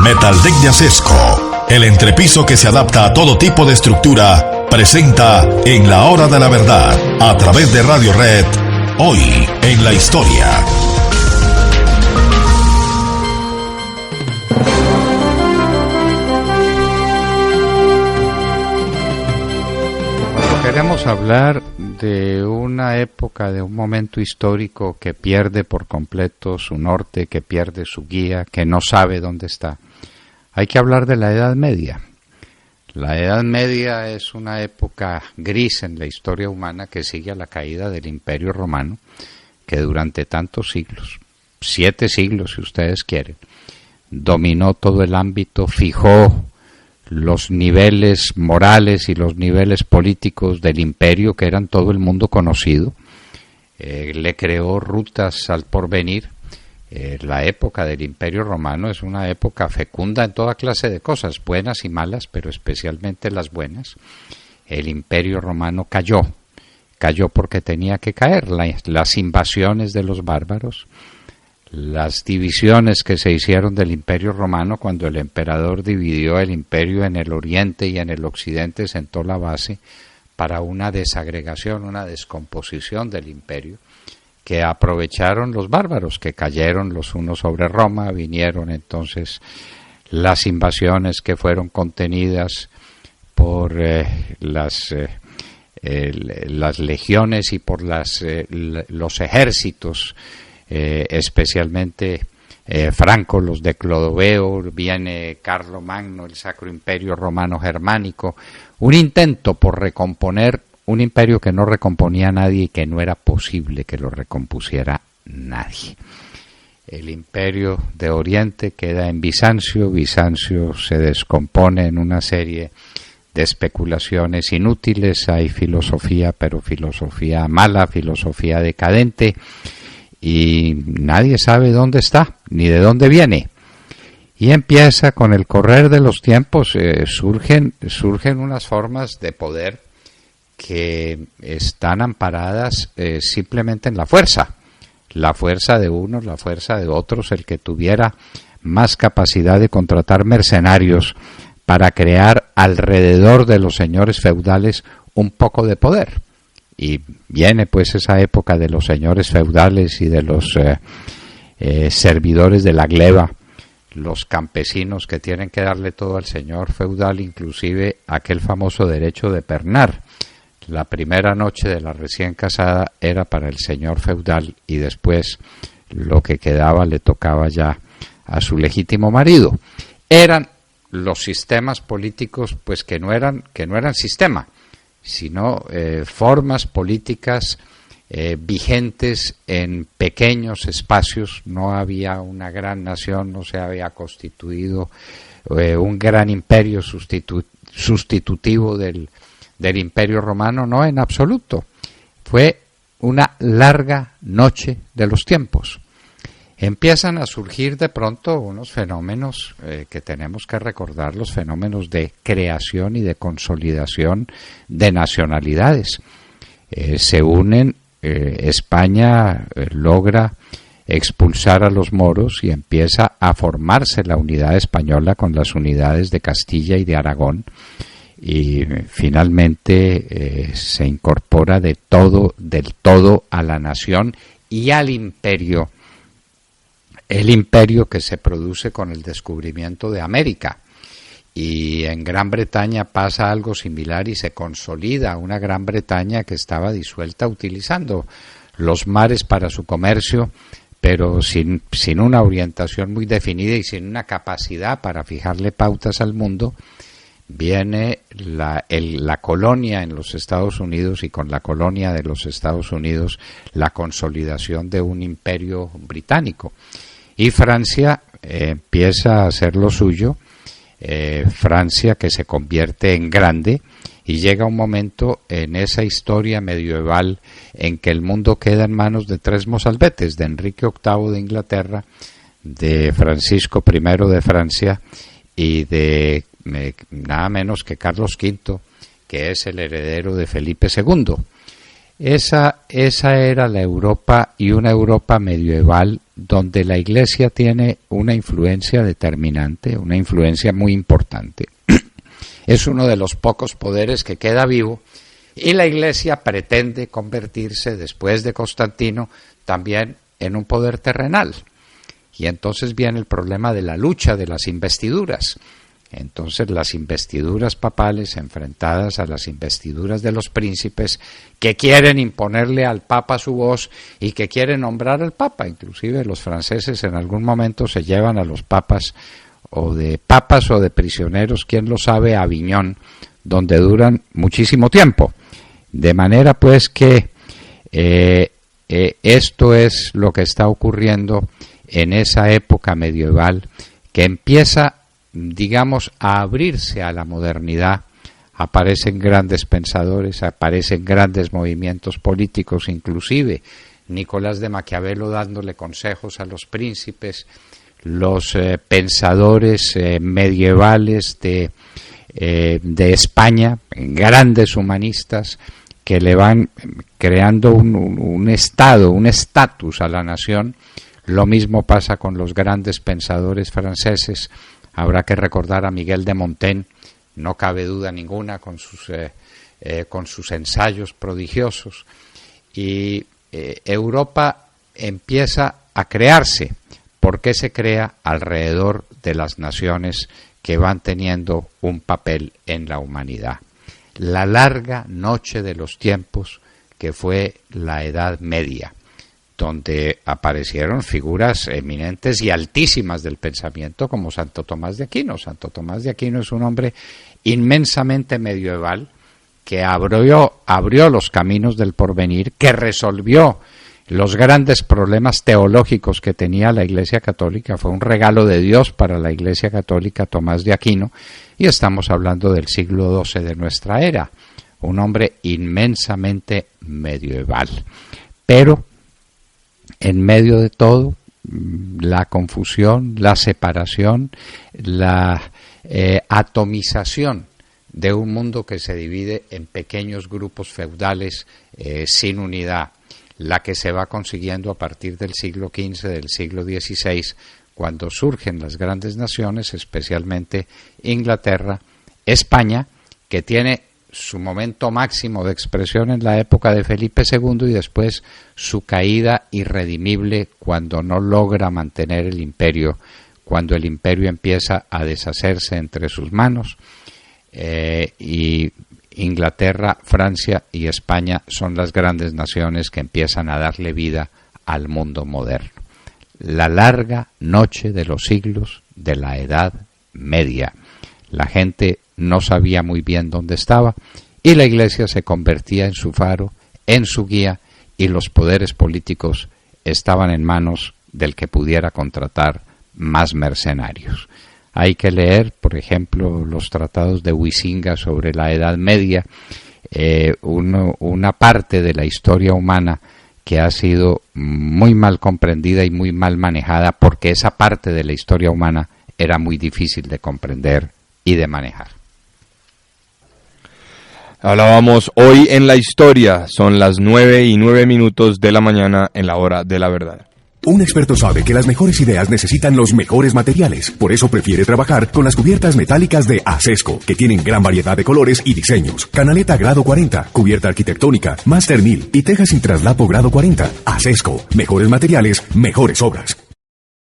Metal Deck de Acesco, el entrepiso que se adapta a todo tipo de estructura, presenta En la Hora de la Verdad, a través de Radio Red, hoy en la historia. Queremos hablar de una época, de un momento histórico que pierde por completo su norte, que pierde su guía, que no sabe dónde está. Hay que hablar de la Edad Media. La Edad Media es una época gris en la historia humana que sigue a la caída del Imperio Romano, que durante tantos siglos, 7 siglos si ustedes quieren, dominó todo el ámbito, fijó los niveles morales y los niveles políticos del imperio, que eran todo el mundo conocido. Le creó rutas al porvenir. La época del Imperio Romano es una época fecunda en toda clase de cosas, buenas y malas, pero especialmente las buenas. El Imperio Romano cayó porque tenía que caer. Las invasiones de los bárbaros, las divisiones que se hicieron del Imperio Romano cuando el emperador dividió el imperio en el oriente y en el occidente, sentó la base para una desagregación, una descomposición del imperio, que aprovecharon los bárbaros, que cayeron los unos sobre Roma. Vinieron entonces las invasiones que fueron contenidas por las legiones y por los ejércitos, especialmente Franco, los de Clodoveo, viene Carlomagno, el Sacro Imperio Romano Germánico, un intento por recomponer un imperio que no recomponía a nadie y que no era posible que lo recompusiera nadie. El imperio de Oriente queda en Bizancio, Bizancio se descompone en una serie de especulaciones inútiles, hay filosofía, pero filosofía mala, filosofía decadente, y nadie sabe dónde está, ni de dónde viene. Y empieza, con el correr de los tiempos, surgen unas formas de poder que están amparadas simplemente en la fuerza de unos, la fuerza de otros, el que tuviera más capacidad de contratar mercenarios para crear alrededor de los señores feudales un poco de poder. Y viene pues esa época de los señores feudales y de los servidores de la gleba, los campesinos que tienen que darle todo al señor feudal, inclusive aquel famoso derecho de pernar. La primera noche de la recién casada era para el señor feudal y después lo que quedaba le tocaba ya a su legítimo marido. Eran los sistemas políticos pues que no eran sistema, sino formas políticas vigentes en pequeños espacios. No había una gran nación, no se había constituido un gran imperio sustitutivo del Imperio Romano, no, en absoluto. Fue una larga noche de los tiempos. Empiezan a surgir de pronto unos fenómenos que tenemos que recordar, los fenómenos de creación y de consolidación de nacionalidades. Se unen, España logra expulsar a los moros y empieza a formarse la unidad española con las unidades de Castilla y de Aragón, y finalmente se incorpora del todo a la nación y al imperio. El imperio que se produce con el descubrimiento de América, y en Gran Bretaña pasa algo similar y se consolida una Gran Bretaña que estaba disuelta, utilizando los mares para su comercio, pero sin una orientación muy definida y sin una capacidad para fijarle pautas al mundo. Viene la colonia en los Estados Unidos, y con la colonia de los Estados Unidos la consolidación de un imperio británico. Y Francia empieza a hacer lo suyo, Francia que se convierte en grande, y llega un momento en esa historia medieval en que el mundo queda en manos de 3 mozalbetes, de Enrique VIII de Inglaterra, de Francisco I de Francia y de nada menos que Carlos V, que es el heredero de Felipe II. Esa era la Europa, y una Europa medieval donde la Iglesia tiene una influencia determinante, una influencia muy importante. Es uno de los pocos poderes que queda vivo, y la Iglesia pretende convertirse, después de Constantino, también en un poder terrenal. Y entonces viene el problema de la lucha de las investiduras. Entonces las investiduras papales enfrentadas a las investiduras de los príncipes, que quieren imponerle al Papa su voz y que quieren nombrar al Papa. Inclusive los franceses en algún momento se llevan a los papas o de prisioneros, quién lo sabe, a Aviñón, donde duran muchísimo tiempo. De manera pues que esto es lo que está ocurriendo en esa época medieval, que empieza, digamos, a abrirse a la modernidad. Aparecen grandes pensadores, aparecen grandes movimientos políticos, inclusive Nicolás de Maquiavelo dándole consejos a los príncipes, los pensadores medievales de España, grandes humanistas, que le van creando un estado, un estatus a la nación. Lo mismo pasa con los grandes pensadores franceses. Habrá que recordar a Miguel de Montaigne, no cabe duda ninguna, con sus ensayos prodigiosos. Y Europa empieza a crearse. ¿Por qué se crea? Alrededor de las naciones que van teniendo un papel en la humanidad. La larga noche de los tiempos, que fue la Edad Media, donde aparecieron figuras eminentes y altísimas del pensamiento como Santo Tomás de Aquino. Santo Tomás de Aquino es un hombre inmensamente medieval que abrió los caminos del porvenir, que resolvió los grandes problemas teológicos que tenía la Iglesia Católica. Fue un regalo de Dios para la Iglesia Católica Tomás de Aquino, y estamos hablando del siglo XII de nuestra era, un hombre inmensamente medieval. Pero en medio de todo, la confusión, la separación, la atomización de un mundo que se divide en pequeños grupos feudales sin unidad, la que se va consiguiendo a partir del siglo XV, del siglo XVI, cuando surgen las grandes naciones, especialmente Inglaterra, España, que tiene su momento máximo de expresión en la época de Felipe II y después su caída irredimible cuando no logra mantener el imperio, cuando el imperio empieza a deshacerse entre sus manos, y Inglaterra, Francia y España son las grandes naciones que empiezan a darle vida al mundo moderno. La larga noche de los siglos de la Edad Media. La gente no sabía muy bien dónde estaba y la Iglesia se convertía en su faro, en su guía, y los poderes políticos estaban en manos del que pudiera contratar más mercenarios. Hay que leer, por ejemplo, los tratados de Huizinga sobre la Edad Media, una parte de la historia humana que ha sido muy mal comprendida y muy mal manejada, porque esa parte de la historia humana era muy difícil de comprender y de manejar. Hablábamos hoy en la historia, son las 9:09 de la mañana en la hora de la verdad. Un experto sabe que las mejores ideas necesitan los mejores materiales. Por eso prefiere trabajar con las cubiertas metálicas de Acesco, que tienen gran variedad de colores y diseños. Canaleta grado 40, cubierta arquitectónica, Master 1000 y tejas sin traslapo grado 40. Acesco, mejores materiales, mejores obras.